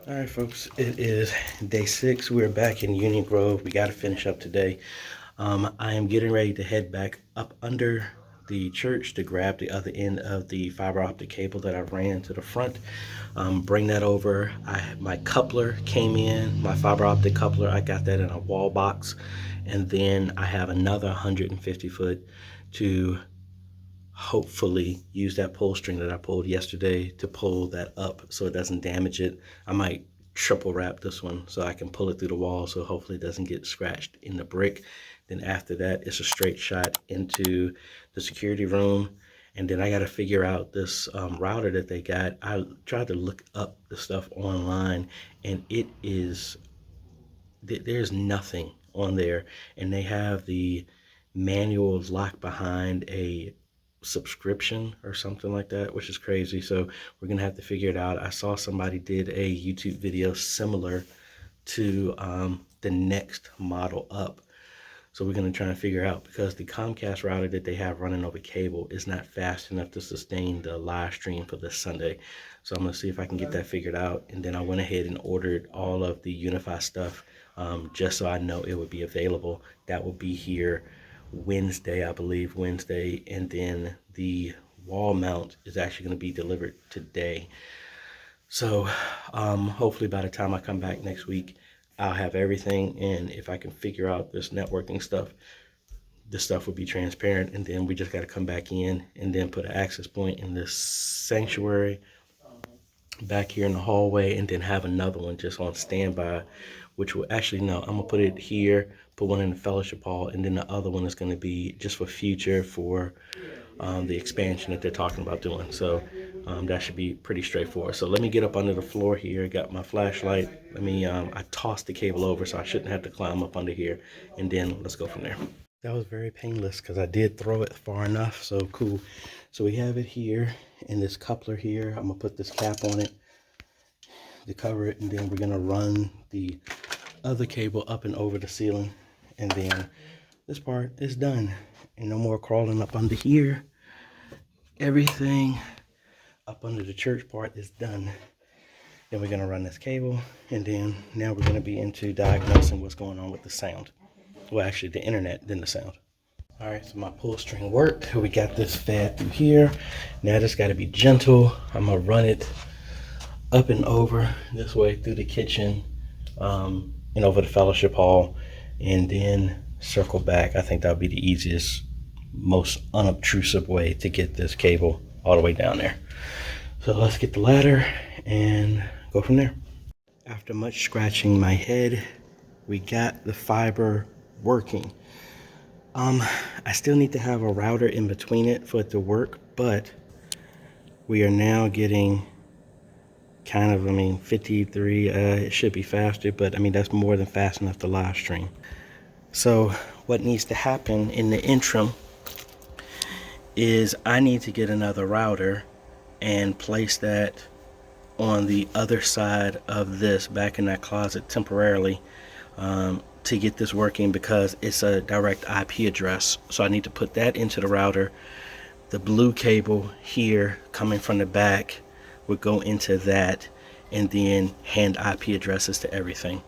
All right, folks, it is day 6. We're back in Union Grove. We got to finish up today. I am getting ready to head back up under the church to grab the other end of the fiber optic cable that I ran to the front. Bring that over. My coupler came in, my fiber optic coupler. I got that in a wall box. And then I have another 150 foot to hopefully use that pull string that I pulled yesterday to pull that up so it doesn't damage it. I might triple wrap this one so I can pull it through the wall so hopefully it doesn't get scratched in the brick. Then after that, it's a straight shot into the security room. And then I got to figure out this router that they got. I tried to look up the stuff online, and there's nothing on there. And they have the manuals locked behind a subscription or something like that, which is crazy. So we're gonna have to figure it out. I saw somebody did a YouTube video similar to the next model up. So we're gonna try and figure out, because the Comcast router that they have running over cable is not fast enough to sustain the live stream for this Sunday. So I'm gonna see if I can get that figured out. And then I went ahead and ordered all of the Unify stuff just so I know it would be available. That will be here Wednesday, I believe, Wednesday. And then the wall mount is actually going to be delivered today. So hopefully by the time I come back next week, I'll have everything. And if I can figure out this networking stuff, this stuff will be transparent. And then we just got to come back in and then put an access point in this sanctuary back here in the hallway, and then have another one just on standby, which will actually, no, I'm gonna put it here, put one in the fellowship hall, and then the other one is gonna be just for future for the expansion that they're talking about doing. So that should be pretty straightforward. So let me get up under the floor here. Got my flashlight. I tossed the cable over so I shouldn't have to climb up under here, and then let's go from there. That was very painless because I did throw it far enough, so cool. So we have it here in this coupler here. I'm gonna put this cap on it to cover it, and then we're gonna run the other cable up and over the ceiling, and then this part is done, and no more crawling up under here. Everything up under the church part is done. Then we're gonna run this cable, and then now we're gonna be into diagnosing what's going on with the sound. Well, actually the internet, then the sound. All right, so my pull string worked. We got this fed through here. Now this got to be gentle. I'm gonna run it up and over this way through the kitchen and over the fellowship hall, and then circle back. I think that would be the easiest, most unobtrusive way to get this cable all the way down there. So let's get the ladder and go from there. After much scratching my head, we got the fiber working. I still need to have a router in between it for it to work, but we are now getting kind of, 53, it should be faster, but that's more than fast enough to live stream. So what needs to happen in the interim is I need to get another router and place that on the other side of this, back in that closet temporarily, to get this working, because it's a direct IP address. So I need to put that into the router. The blue cable here coming from the back would go into that, and then hand IP addresses to everything.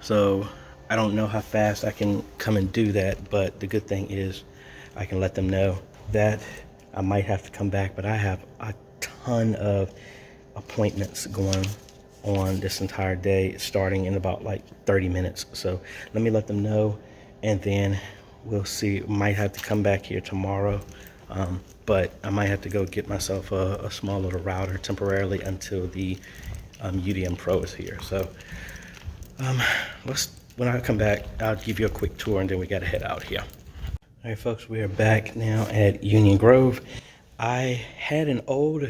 So I don't know how fast I can come and do that, but the good thing is I can let them know that I might have to come back, but I have a ton of appointments going on this entire day, starting in about 30 minutes. So let me let them know, and then we'll see. Might have to come back here tomorrow, but I might have to go get myself a small little router temporarily until the UDM Pro is here. So when I come back, I'll give you a quick tour, and then we gotta head out here. All right, folks, we are back now at Union Grove. I had an old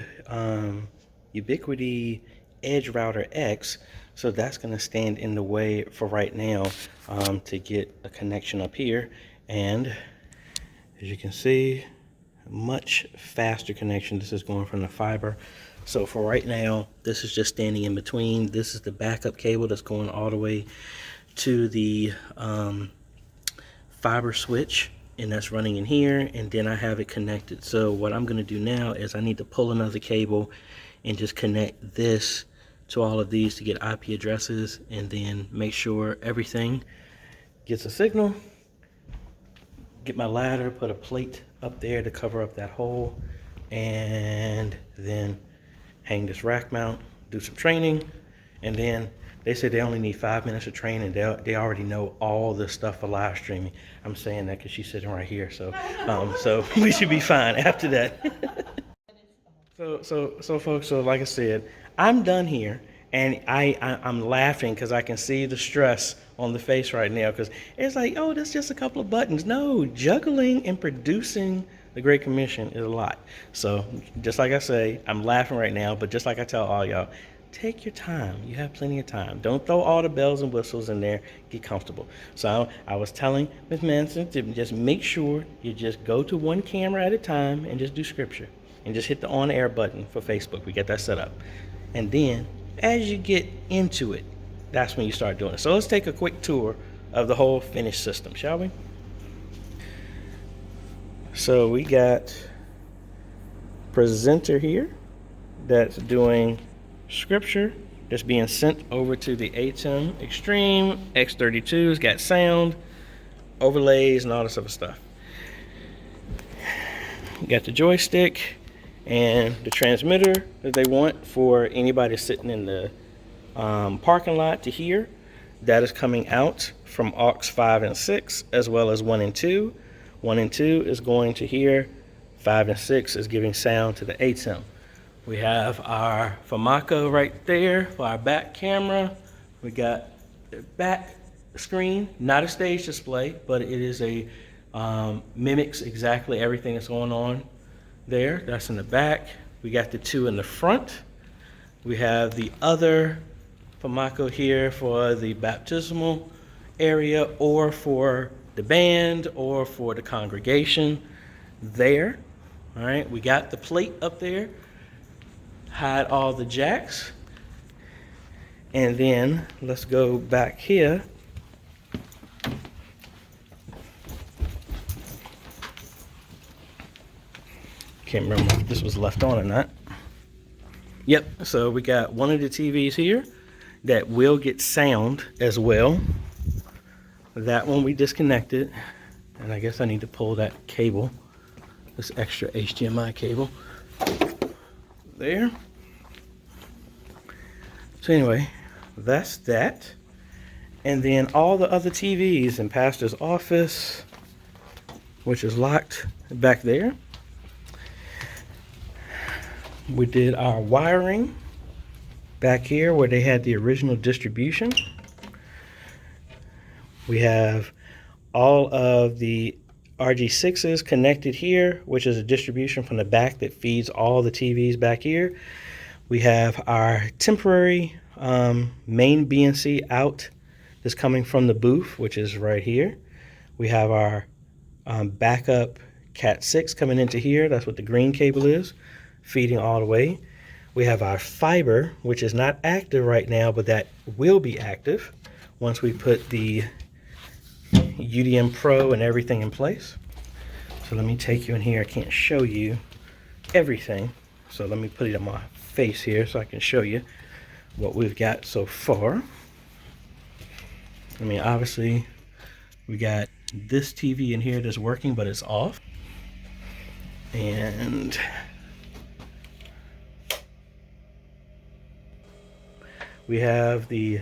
Ubiquiti Edge Router X, so that's going to stand in the way for right now to get a connection up here. And as you can see, much faster connection. This is going from the fiber. So for right now, this is just standing in between. This is the backup cable that's going all the way to the fiber switch, and that's running in here, and then I have it connected. So what I'm going to do now is I need to pull another cable and just connect this to all of these to get IP addresses, and then make sure everything gets a signal. Get my ladder, put a plate up there to cover up that hole, and then hang this rack mount, do some training, and then they said they only need 5 minutes of training. They already know all this stuff for live streaming. I'm saying that because she's sitting right here, so so we should be fine after that. So folks, so like I said, I'm done here, and I'm laughing because I can see the stress on the face right now, because it's like, oh, that's just a couple of buttons. No, juggling and producing the Great Commission is a lot. So just like I say, I'm laughing right now, but just like I tell all y'all, take your time. You have plenty of time. Don't throw all the bells and whistles in there. Get comfortable. So I was telling Ms. Manson to just make sure you just go to one camera at a time and just do scripture. And just hit the on air button for Facebook. We get that set up. And then as you get into it, that's when you start doing it. So let's take a quick tour of the whole finished system, shall we? So we got presenter here that's doing scripture that's being sent over to the ATEM Extreme. X32's got sound, overlays, and all this other stuff. We got the joystick and the transmitter that they want for anybody sitting in the parking lot to hear. That is coming out from aux 5 and 6, as well as 1 and 2. 1 and 2 is going to here. 5 and 6 is giving sound to the ATEM. We have our Famako right there for our back camera. We got the back screen, not a stage display, but it is a mimics exactly everything that's going on there. That's in the back. We got the 2 in the front. We have the other Famako here for the baptismal area, or for the band, or for the congregation there. All right, we got the plate up there, hide all the jacks. And then let's go back here. Can't remember if this was left on or not. Yep, so we got one of the TVs here that will get sound as well. That one we disconnected, and I guess I need to pull that cable, this extra HDMI cable there. So anyway, that's that. And then all the other TVs in Pastor's office, which is locked back there. We did our wiring back here where they had the original distribution. We have all of the RG6s connected here, which is a distribution from the back that feeds all the TVs back here. We have our temporary main BNC out that's coming from the booth, which is right here. We have our backup Cat 6 coming into here. That's what the green cable is, feeding all the way. We have our fiber, which is not active right now, but that will be active once we put the UDM Pro and everything in place. So let me take you in here. I can't show you everything, so let me put it on my face here so I can show you what we've got so far. I mean, obviously we got this TV in here that's working, but it's off. And we have the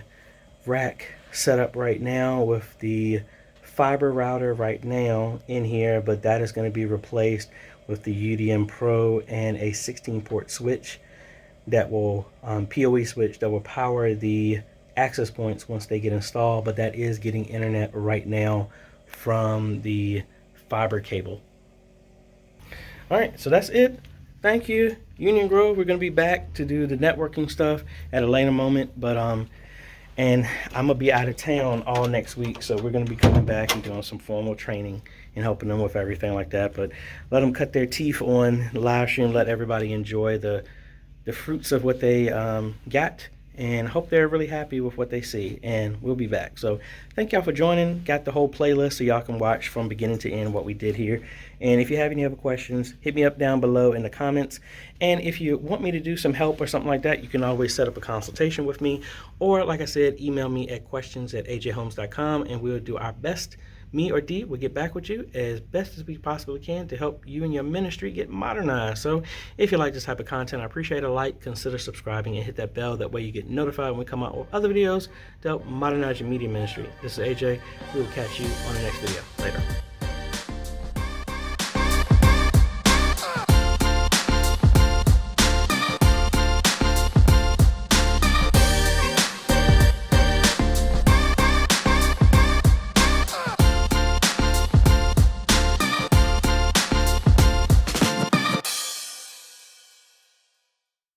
rack set up right now with the fiber router right now in here, but that is going to be replaced with the UDM Pro and a 16-port switch that will PoE switch that will power the access points once they get installed, but that is getting internet right now from the fiber cable. All right, so that's it. Thank you, Union Grove. We're going to be back to do the networking stuff at a later moment, but and I'm gonna be out of town all next week, so we're gonna be coming back and doing some formal training and helping them with everything like that. But let them cut their teeth on the live stream, let everybody enjoy the fruits of what they got, and hope they're really happy with what they see, and we'll be back. So thank y'all for joining. Got the whole playlist so y'all can watch from beginning to end what we did here. And if you have any other questions, hit me up down below in the comments. And if you want me to do some help or something like that, you can always set up a consultation with me, or like I said, email me at questions@ajhomes.com, and we'll do our best. Me or Dee will get back with you as best as we possibly can to help you and your ministry get modernized. So if you like this type of content, I appreciate a like, consider subscribing, and hit that bell. That way you get notified when we come out with other videos to help modernize your media ministry. This is AJ. We will catch you on the next video. Later.